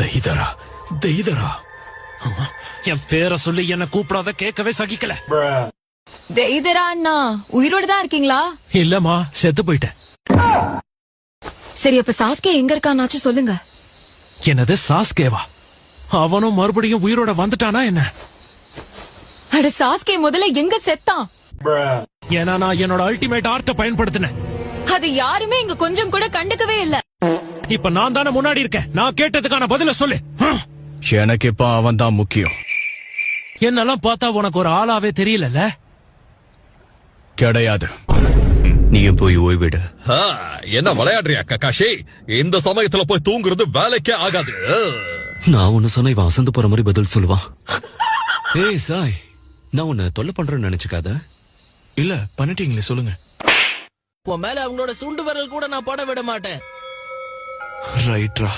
தெய்தரா தெய்தரா என் பேரை சொல்லி என்ன கூப்பிடாத, கேட்கவே சகிக்கல. தெய்தரா அண்ணா உயிரோட தான் இருக்கீங்களா? இல்லம்மா, செத்து போயிட்டேன். சரி, அப்ப சாஸ்கே எங்க இருக்கானாச்சும் சொல்லுங்க. என்னது சாஸ்கேவா? அவனும் மறுபடியும் உயிரோட வந்துட்டானா என்ன? அட, சாஸ்கே முதல்ல எங்க செத்தான்? ஏன்னா நான் என்னோட அல்டிமேட் ஆர்ட்ட பயன்படுத்தினேன். அது யாருமே இங்க கொஞ்சம் கூட கண்டுக்கவே இல்ல. இப்ப நான் தானே முன்னாடி இருக்கேன். நான் கேட்டதுக்கான பதில சொல்லு. எனக்கு இப்ப அவன் தான் முக்கியம். என்னெல்லாம் பார்த்தா உனக்கு ஒரு ஆளாவே தெரியல. கிடையாது. நீயும் போய் ஓய்விடு. என்ன விளையாடுறியா ககாஷி? இந்த சமயத்துல போய் தூங்குறது வேலைக்கே ஆகாது. நான் ஒன்னு சொன்ன இவன் அசந்து போற மாதிரி பதில் சொல்லுவான். ஏய் சாய், நான் உன்னை தொல்லை பண்றேன்னு நினைச்சுக்காத. இல்ல, பண்ணிட்டீங்களே, சொல்லுங்க. உன் மேல அவங்களோட சுண்டு விரல் கூட நான் பட விட மாட்டேன். ரைட்ரா.